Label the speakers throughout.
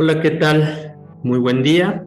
Speaker 1: Hola, ¿qué tal? Muy buen día.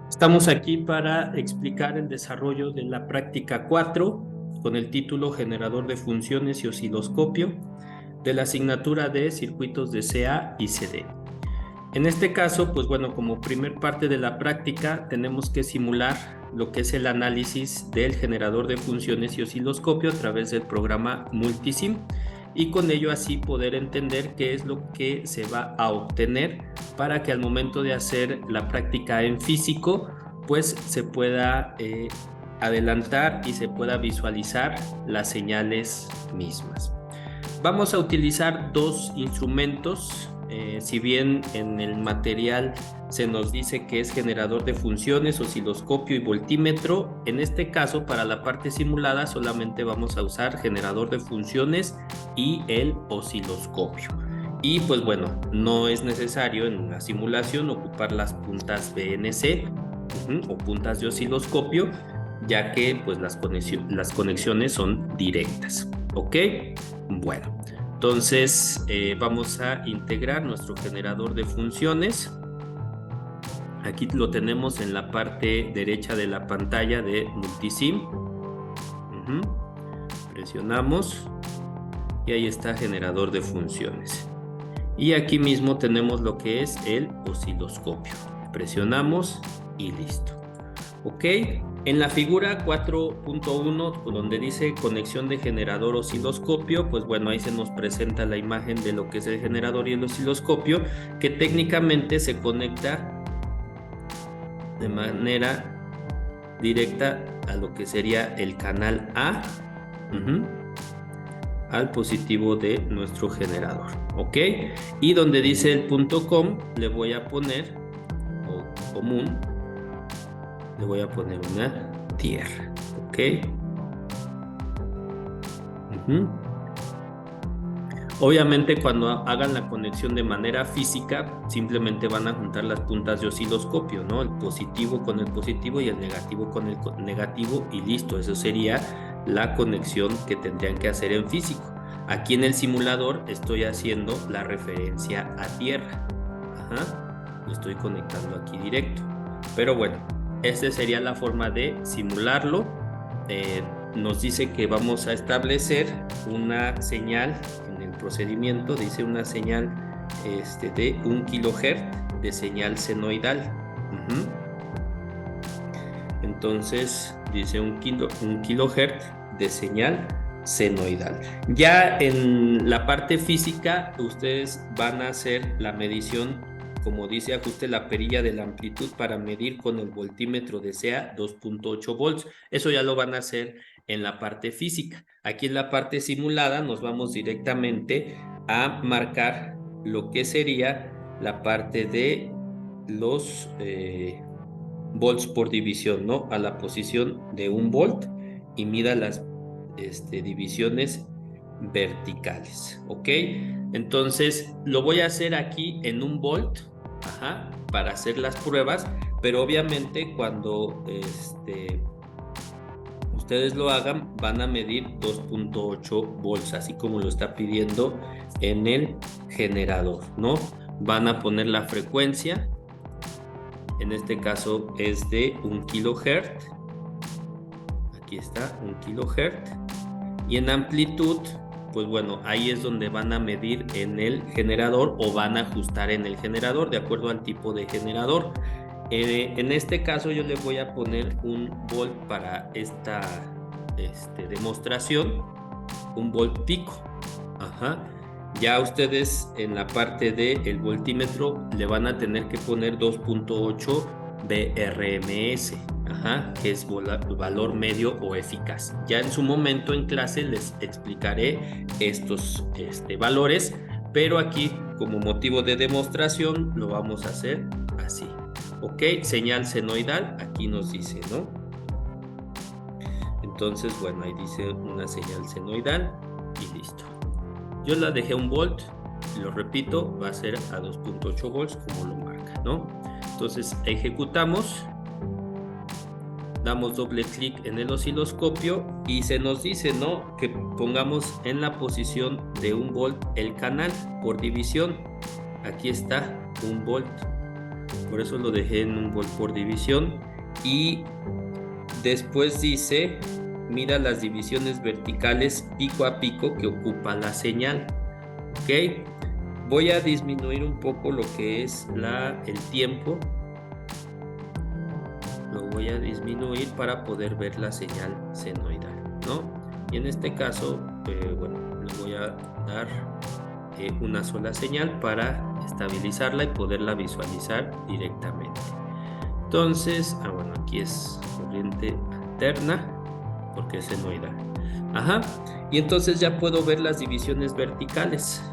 Speaker 1: Estamos aquí para explicar el desarrollo de la práctica 4 con el título Generador de funciones y osciloscopio de la asignatura de circuitos de CA y CD. En este caso, pues bueno, como primer parte de la práctica tenemos que simular lo que es el análisis del generador de funciones y osciloscopio a través del programa Multisim y con ello así poder entender qué es lo que se va a obtener para que al momento de hacer la práctica en físico pues se pueda adelantar y se pueda visualizar las señales mismas. Vamos a utilizar dos instrumentos, si bien en el material se nos dice que es generador de funciones, osciloscopio y voltímetro. En este caso, para la parte simulada, solamente vamos a usar generador de funciones y el osciloscopio. Y pues bueno, no es necesario en la simulación ocupar las puntas BNC o puntas de osciloscopio, ya que pues las conexiones son directas. ¿Ok? Bueno, entonces vamos a integrar nuestro generador de funciones. Aquí lo tenemos en la parte derecha de la pantalla de Multisim. Presionamos y ahí está generador de funciones. Y aquí mismo tenemos lo que es el osciloscopio. Presionamos y listo. ¿Ok? En la figura 4.1, donde dice conexión de generador osciloscopio, pues bueno, ahí se nos presenta la imagen de lo que es el generador y el osciloscopio, que técnicamente se conecta de manera directa a lo que sería el canal A, al positivo de nuestro generador, ¿ok? Y donde dice el .com, le voy a poner, o común, le voy a poner una tierra, ¿ok? Obviamente cuando hagan la conexión de manera física, simplemente van a juntar las puntas de osciloscopio, ¿no? El positivo con el positivo y el negativo con el negativo y listo. Eso sería la conexión que tendrían que hacer en físico. Aquí en el simulador estoy haciendo la referencia a tierra. Lo estoy conectando aquí directo. Pero bueno, esta sería la forma de simularlo. Nos dice que vamos a establecer una señal en el procedimiento, dice una señal de 1 kHz de señal senoidal. Entonces dice 1 kHz de señal senoidal. Ya en la parte física ustedes van a hacer la medición, como dice, ajuste la perilla de la amplitud para medir con el voltímetro de CA 2.8 volts. Eso ya lo van a hacer en la parte física. Aquí en la parte simulada nos vamos directamente a marcar lo que sería la parte de los volts por división, ¿no? A la posición de 1 volt y mida las divisiones verticales, ¿ok? Entonces lo voy a hacer aquí en 1 volt, para hacer las pruebas, pero obviamente cuando ustedes lo hagan van a medir 2.8 volts, así como lo está pidiendo en el generador, ¿no? Van a poner la frecuencia, en este caso es de 1 kHz, aquí está 1 kHz, y en amplitud, pues bueno, ahí es donde van a medir en el generador o van a ajustar en el generador de acuerdo al tipo de generador. En este caso yo le voy a poner 1 volt para esta demostración, 1 volt pico. Ya ustedes en la parte del voltímetro le van a tener que poner 2.8 BRMS, que es valor medio o eficaz. Ya en su momento en clase les explicaré estos valores, pero aquí como motivo de demostración lo vamos a hacer así. Ok, señal senoidal, aquí nos dice, ¿no? Entonces, bueno, ahí dice una señal senoidal y listo. Yo la dejé 1 volt, lo repito, va a ser a 2.8 volts como lo marca, ¿no? Entonces ejecutamos, damos doble clic en el osciloscopio y se nos dice, ¿no?, que pongamos en la posición de 1 volt el canal por división. Aquí está, 1 volt. Por eso lo dejé en 1 volt por división. Y después dice, mira las divisiones verticales pico a pico que ocupa la señal. ¿Ok? Voy a disminuir un poco lo que es el tiempo. Lo voy a disminuir para poder ver la señal senoidal, ¿no? Y en este caso, bueno, le voy a dar una sola señal para estabilizarla y poderla visualizar directamente. Entonces, bueno, aquí es corriente alterna porque es senoidal. Ajá. Y entonces ya puedo ver las divisiones verticales.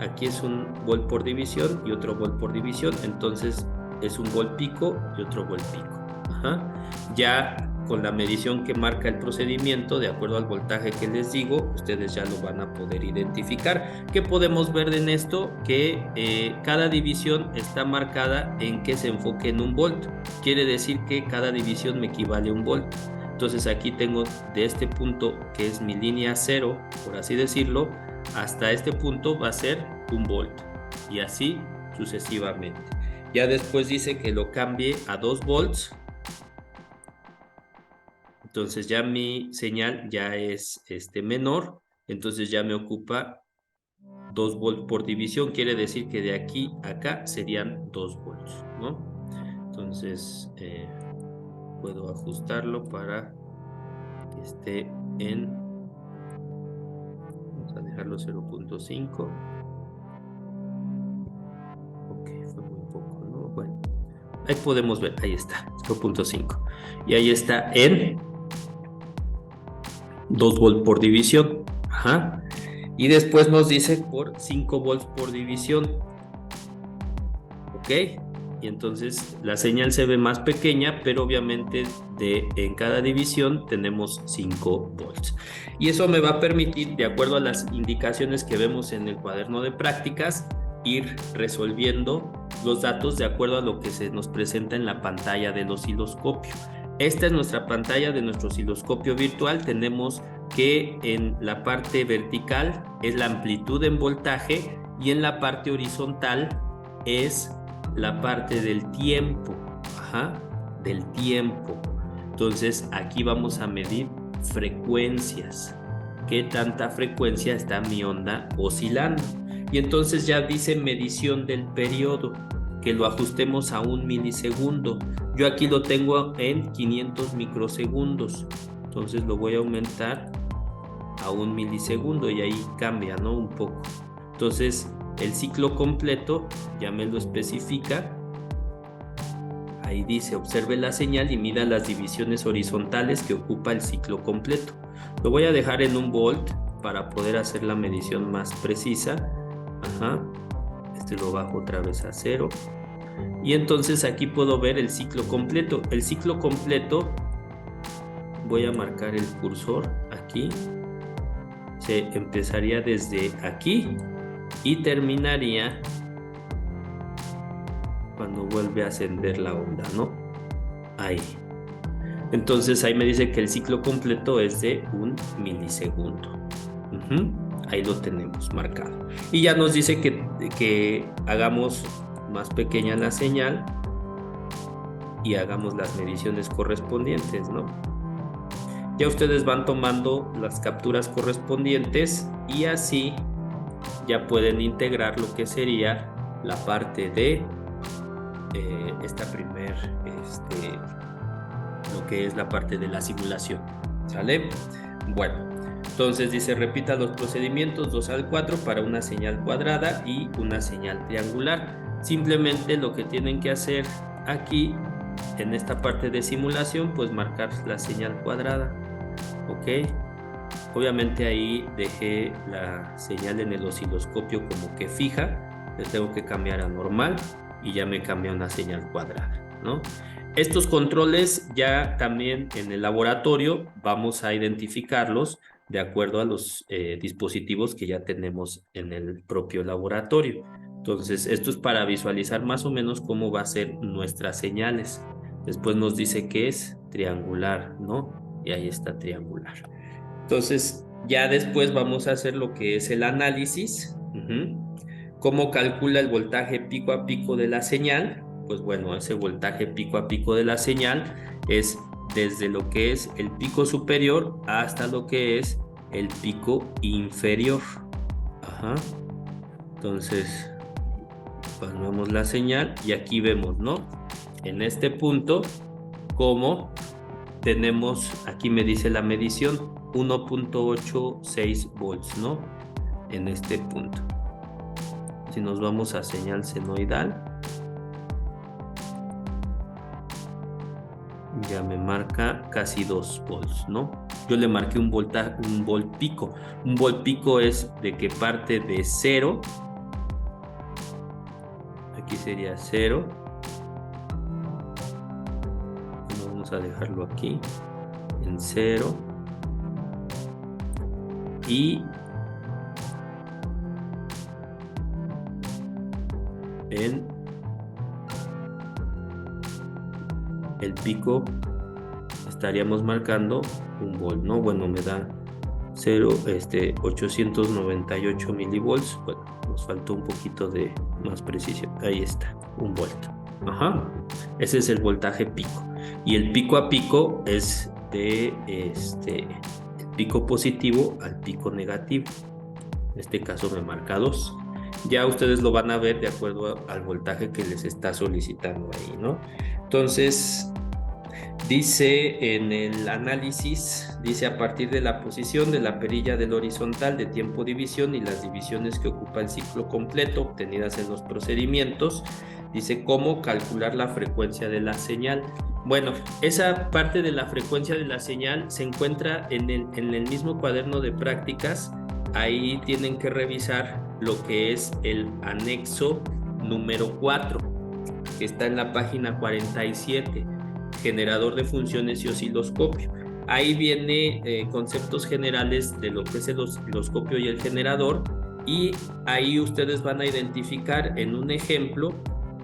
Speaker 1: Aquí es 1 volt por división y otro volt por división. Entonces es 1 volt pico y otro volt pico. Ajá. Ya con la medición que marca el procedimiento, de acuerdo al voltaje que les digo, ustedes ya lo van a poder identificar. ¿Qué podemos ver en esto? Que cada división está marcada en que se enfoque en 1 volt. Quiere decir que cada división me equivale a 1 volt. Entonces aquí tengo de este punto, que es mi línea 0, por así decirlo, hasta este punto va a ser 1 volt. Y así sucesivamente. Ya después dice que lo cambie a 2 volts. Entonces ya mi señal ya es menor, entonces ya me ocupa 2 volts por división, quiere decir que de aquí a acá serían 2 volts, ¿no? Entonces puedo ajustarlo para que esté en, vamos a dejarlo 0.5. Ok, fue muy poco, ¿no? Bueno, ahí podemos ver, ahí está, 0.5. Y ahí está en 2 volts por división. Ajá. Y después nos dice por 5 volts por división. ¿Ok? Y entonces la señal se ve más pequeña, pero obviamente en cada división tenemos 5 volts. Y eso me va a permitir, de acuerdo a las indicaciones que vemos en el cuaderno de prácticas, ir resolviendo los datos de acuerdo a lo que se nos presenta en la pantalla del osciloscopio. Esta es nuestra pantalla de nuestro osciloscopio virtual. Tenemos que en la parte vertical es la amplitud en voltaje y en la parte horizontal es la parte del tiempo. Ajá, del tiempo. Entonces aquí vamos a medir frecuencias. ¿Qué tanta frecuencia está mi onda oscilando? Y entonces ya dice medición del periodo, que lo ajustemos a 1 milisegundo. Yo aquí lo tengo en 500 microsegundos. Entonces lo voy a aumentar a 1 milisegundo y ahí cambia, ¿no? Un poco. Entonces el ciclo completo ya me lo especifica. Ahí dice, observe la señal y mida las divisiones horizontales que ocupa el ciclo completo. Lo voy a dejar en 1 volt para poder hacer la medición más precisa. Ajá. Lo bajo otra vez a 0. Y entonces aquí puedo ver el ciclo completo. El ciclo completo, voy a marcar el cursor aquí. Se empezaría desde aquí y terminaría cuando vuelve a ascender la onda, ¿no? Ahí. Entonces ahí me dice que el ciclo completo es de 1 milisegundo. Ahí lo tenemos marcado. Y ya nos dice que hagamos más pequeña la señal y hagamos las mediciones correspondientes, ¿no? Ya ustedes van tomando las capturas correspondientes y así ya pueden integrar lo que sería la parte de esta primer, lo que es la parte de la simulación, ¿sale? Bueno, entonces dice, repita los procedimientos 2 al 4 para una señal cuadrada y una señal triangular. Simplemente lo que tienen que hacer aquí, en esta parte de simulación, pues marcar la señal cuadrada, ¿ok? Obviamente ahí dejé la señal en el osciloscopio como que fija, le tengo que cambiar a normal y ya me cambia una señal cuadrada, ¿no? Estos controles ya también en el laboratorio vamos a identificarlos de acuerdo a los dispositivos que ya tenemos en el propio laboratorio. Entonces, esto es para visualizar más o menos cómo va a ser nuestras señales. Después nos dice que es triangular, ¿no? Y ahí está triangular. Entonces, ya después vamos a hacer lo que es el análisis. ¿Cómo calcula el voltaje pico a pico de la señal? Pues bueno, ese voltaje pico a pico de la señal es desde lo que es el pico superior hasta lo que es el pico inferior. Ajá. Entonces, pasamos la señal y aquí vemos, ¿no? En este punto, como tenemos, aquí me dice la medición, 1.86 volts, ¿no? En este punto. Si nos vamos a señal senoidal, ya me marca casi 2 volts, ¿no? Yo le marqué un volt pico. Un volt pico es de que parte de 0. Aquí sería 0. Vamos a dejarlo aquí en 0. Y en el pico estaríamos marcando un volt, ¿no? Bueno, me da 898 milivolts. Bueno, nos faltó un poquito de más precisión. Ahí está, un volt. Ajá. Ese es el voltaje pico. Y el pico a pico es de el pico positivo al pico negativo. En este caso me marca 2. Ya ustedes lo van a ver de acuerdo al voltaje que les está solicitando ahí, ¿no? Entonces, dice en el análisis, dice a partir de la posición de la perilla del horizontal de tiempo división y las divisiones que ocupa el ciclo completo obtenidas en los procedimientos, dice cómo calcular la frecuencia de la señal. Bueno, esa parte de la frecuencia de la señal se encuentra en el mismo cuaderno de prácticas. Ahí tienen que revisar lo que es el anexo número 4, que está en la página 47, generador de funciones y osciloscopio. Ahí viene conceptos generales de lo que es el osciloscopio y el generador, y ahí ustedes van a identificar en un ejemplo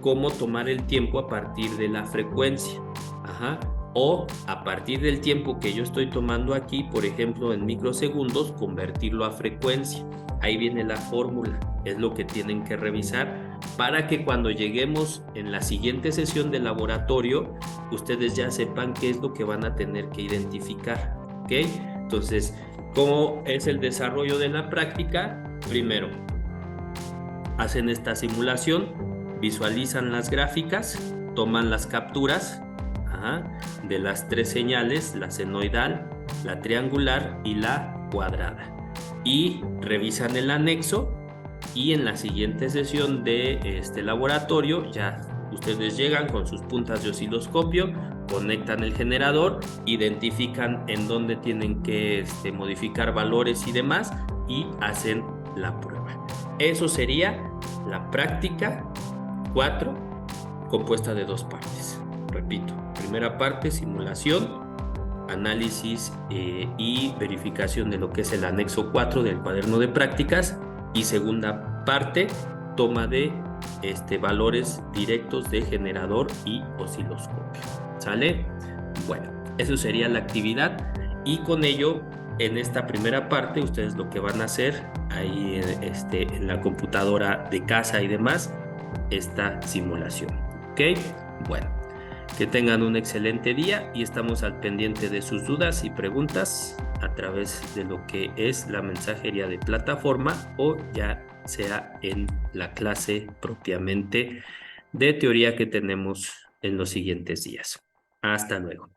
Speaker 1: cómo tomar el tiempo a partir de la frecuencia. Ajá. O a partir del tiempo que yo estoy tomando aquí, por ejemplo en microsegundos, convertirlo a frecuencia. Ahí viene la fórmula, es lo que tienen que revisar para que cuando lleguemos en la siguiente sesión de laboratorio, ustedes ya sepan qué es lo que van a tener que identificar, ¿ok? Entonces, ¿cómo es el desarrollo de la práctica? Primero, hacen esta simulación, visualizan las gráficas, toman las capturas de las 3 señales, la senoidal, la triangular y la cuadrada, y revisan el anexo, y en la siguiente sesión de este laboratorio ya ustedes llegan con sus puntas de osciloscopio, conectan el generador, identifican en dónde tienen que modificar valores y demás, y hacen la prueba. Eso sería la práctica 4, compuesta de 2 partes. Repito, primera parte, simulación, análisis y verificación de lo que es el anexo 4 del cuaderno de prácticas, y segunda parte, toma de valores directos de generador y osciloscopio. ¿Sale? Bueno, eso sería la actividad, y con ello, en esta primera parte, ustedes lo que van a hacer ahí en la computadora de casa y demás, esta simulación. ¿Ok? Bueno. Que tengan un excelente día y estamos al pendiente de sus dudas y preguntas a través de lo que es la mensajería de plataforma, o ya sea en la clase propiamente de teoría que tenemos en los siguientes días. Hasta luego.